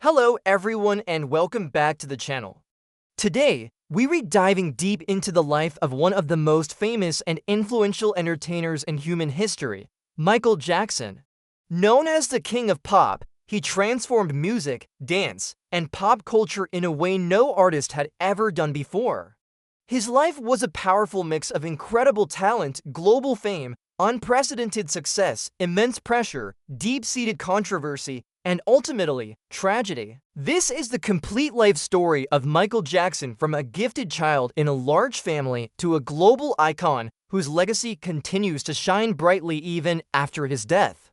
Hello everyone and welcome back to the channel. Today, we're diving deep into the life of one of the most famous and influential entertainers in human history, Michael Jackson. Known as the King of Pop, he transformed music, dance, and pop culture in a way no artist had ever done before. His life was a powerful mix of incredible talent, global fame, unprecedented success, immense pressure, deep-seated controversy, and ultimately, tragedy. This is the complete life story of Michael Jackson, from a gifted child in a large family to a global icon whose legacy continues to shine brightly even after his death.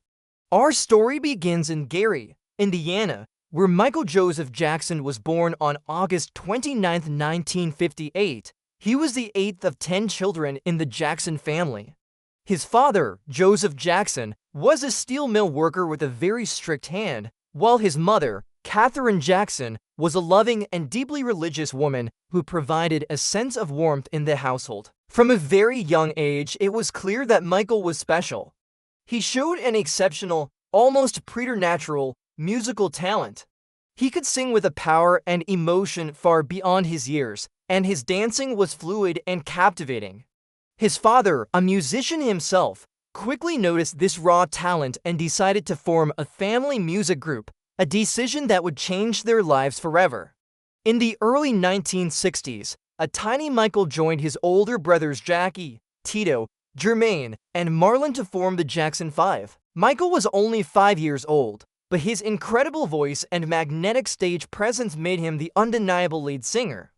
Our story begins in Gary, Indiana, where Michael Joseph Jackson was born on August 29, 1958. He was the eighth of 10 children in the Jackson family. His father, Joseph Jackson, was a steel mill worker with a very strict hand, while his mother, Katherine Jackson, was a loving and deeply religious woman who provided a sense of warmth in the household. From a very young age, it was clear that Michael was special. He showed an exceptional, almost preternatural, musical talent. He could sing with a power and emotion far beyond his years, and his dancing was fluid and captivating. His father, a musician himself, quickly noticed this raw talent and decided to form a family music group, a decision that would change their lives forever. In the early 1960s, a tiny Michael joined his older brothers Jackie, Tito, Jermaine, and Marlon to form the Jackson 5. Michael was only 5 years old, but his incredible voice and magnetic stage presence made him the undeniable lead singer.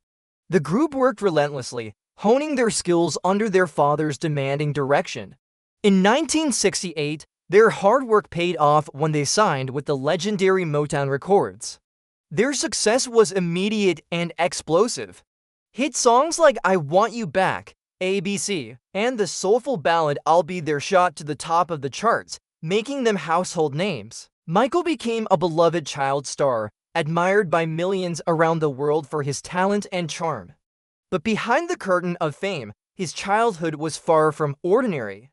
The group worked relentlessly, honing their skills under their father's demanding direction. In 1968, their hard work paid off when they signed with the legendary Motown Records. Their success was immediate and explosive. Hit songs like I Want You Back, ABC, and the soulful ballad I'll Be There shot to the top of the charts, making them household names. Michael became a beloved child star, admired by millions around the world for his talent and charm. But behind the curtain of fame, his childhood was far from ordinary.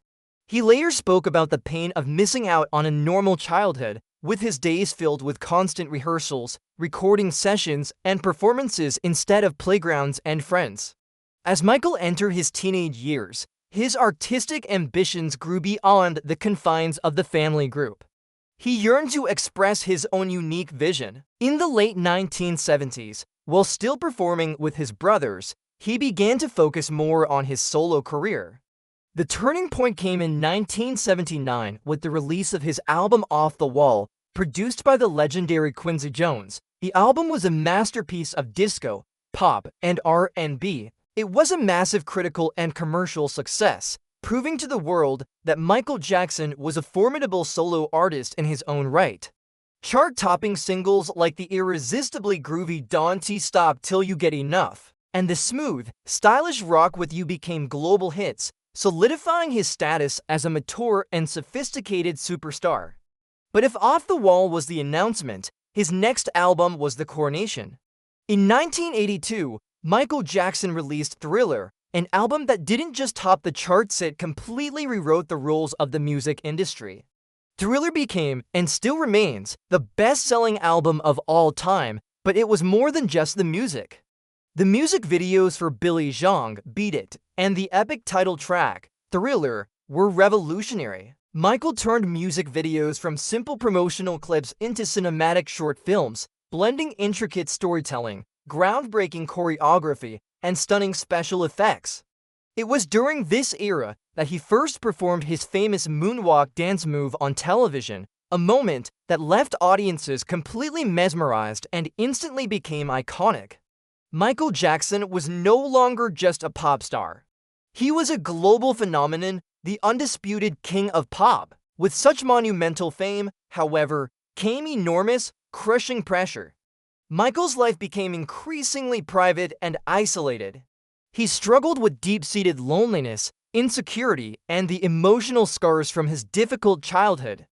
He later spoke about the pain of missing out on a normal childhood, with his days filled with constant rehearsals, recording sessions, and performances instead of playgrounds and friends. As Michael entered his teenage years, his artistic ambitions grew beyond the confines of the family group. He yearned to express his own unique vision. In the late 1970s, while still performing with his brothers, he began to focus more on his solo career. The turning point came in 1979 with the release of his album Off the Wall, produced by the legendary Quincy Jones. The album was a masterpiece of disco, pop, and R&B. It was a massive critical and commercial success, proving to the world that Michael Jackson was a formidable solo artist in his own right. Chart-topping singles like the irresistibly groovy Don't Stop Till You Get Enough and the smooth, stylish Rock With You became global hits, solidifying his status as a mature and sophisticated superstar. But if Off the Wall was the announcement, his next album was the coronation. In 1982, Michael Jackson released Thriller, an album that didn't just top the charts, it completely rewrote the rules of the music industry. Thriller became, and still remains, the best-selling album of all time, but it was more than just the music. The music videos for Billy Jean, Beat It, and the epic title track, Thriller, were revolutionary. Michael turned music videos from simple promotional clips into cinematic short films, blending intricate storytelling, groundbreaking choreography, and stunning special effects. It was during this era that he first performed his famous moonwalk dance move on television, a moment that left audiences completely mesmerized and instantly became iconic. Michael Jackson was no longer just a pop star. He was a global phenomenon, the undisputed king of pop. With such monumental fame, however, came enormous, crushing pressure. Michael's life became increasingly private and isolated. He struggled with deep-seated loneliness, insecurity, and the emotional scars from his difficult childhood.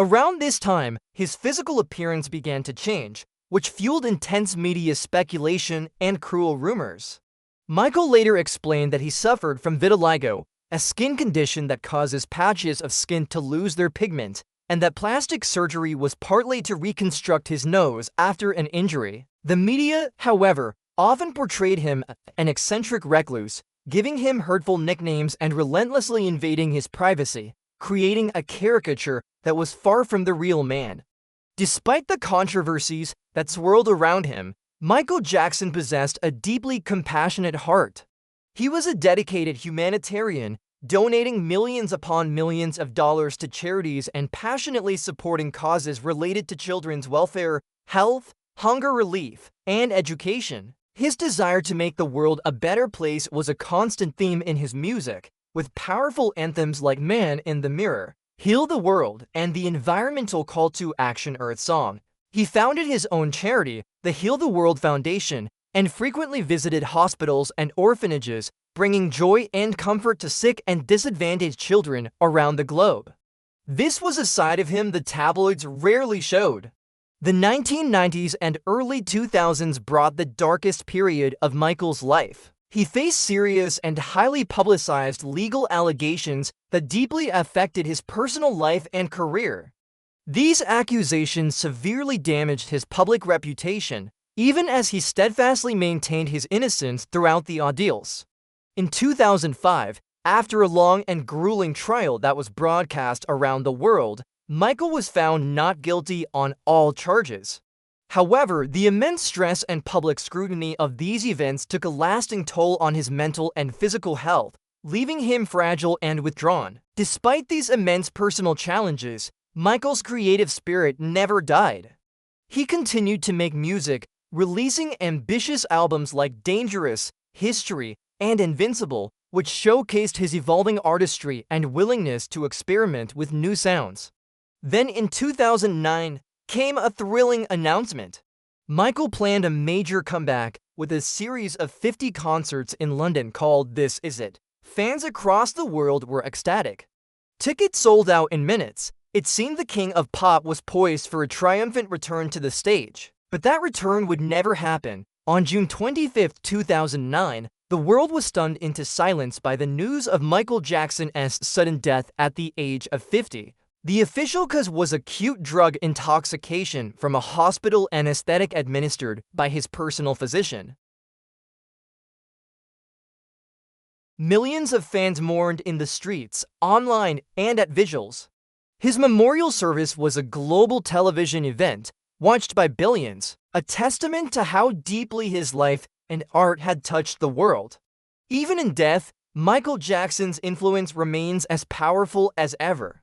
Around this time, his physical appearance began to change, which fueled intense media speculation and cruel rumors. Michael later explained that he suffered from vitiligo, a skin condition that causes patches of skin to lose their pigment, and that plastic surgery was partly to reconstruct his nose after an injury. The media, however, often portrayed him as an eccentric recluse, giving him hurtful nicknames and relentlessly invading his privacy, creating a caricature that was far from the real man. Despite the controversies that swirled around him, Michael Jackson possessed a deeply compassionate heart. He was a dedicated humanitarian, donating millions upon millions of dollars to charities and passionately supporting causes related to children's welfare, health, hunger relief, and education. His desire to make the world a better place was a constant theme in his music, with powerful anthems like Man in the Mirror, Heal the World, and the environmental call to action Earth Song. He founded his own charity, the Heal the World Foundation, and frequently visited hospitals and orphanages, bringing joy and comfort to sick and disadvantaged children around the globe. This was a side of him the tabloids rarely showed. The 1990s and early 2000s brought the darkest period of Michael's life. He faced serious and highly publicized legal allegations that deeply affected his personal life and career. These accusations severely damaged his public reputation, even as he steadfastly maintained his innocence throughout the ordeals. In 2005, after a long and grueling trial that was broadcast around the world, Michael was found not guilty on all charges. However, the immense stress and public scrutiny of these events took a lasting toll on his mental and physical health, leaving him fragile and withdrawn. Despite these immense personal challenges, Michael's creative spirit never died. He continued to make music, releasing ambitious albums like Dangerous, History, and Invincible, which showcased his evolving artistry and willingness to experiment with new sounds. Then in 2009 came a thrilling announcement. Michael planned a major comeback with a series of 50 concerts in London called This Is It. Fans across the world were ecstatic. Tickets sold out in minutes. It seemed the king of pop was poised for a triumphant return to the stage. But that return would never happen. On June 25, 2009, the world was stunned into silence by the news of Michael Jackson's sudden death at the age of 50. The official cause was acute drug intoxication from a hospital anesthetic administered by his personal physician. Millions of fans mourned in the streets, online, and at vigils. His memorial service was a global television event, watched by billions, a testament to how deeply his life and art had touched the world. Even in death, Michael Jackson's influence remains as powerful as ever.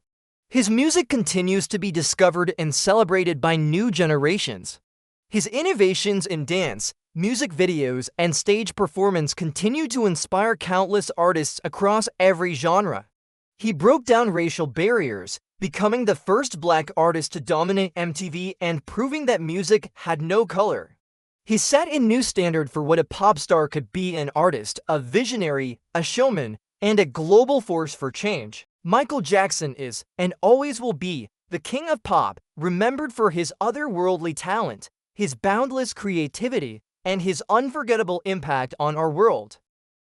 His music continues to be discovered and celebrated by new generations. His innovations in dance, music videos, and stage performance continue to inspire countless artists across every genre. He broke down racial barriers, becoming the first Black artist to dominate MTV and proving that music had no color. He set a new standard for what a pop star could be: an artist, a visionary, a showman, and a global force for change. Michael Jackson is, and always will be, the king of pop, remembered for his otherworldly talent, his boundless creativity, and his unforgettable impact on our world.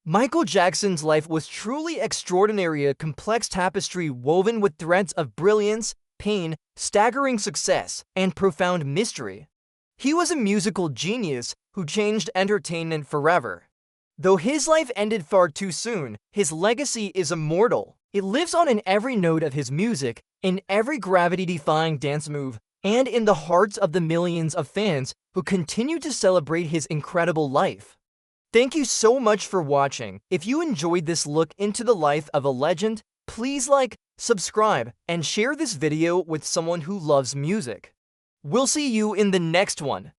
Michael Jackson's life was truly extraordinary, a complex tapestry woven with threads of brilliance, pain, staggering success, and profound mystery. He was a musical genius who changed entertainment forever. Though his life ended far too soon, his legacy is immortal. It lives on in every note of his music, in every gravity-defying dance move, and in the hearts of the millions of fans who continue to celebrate his incredible life. Thank you so much for watching. If you enjoyed this look into the life of a legend, please like, subscribe, and share this video with someone who loves music. We'll see you in the next one.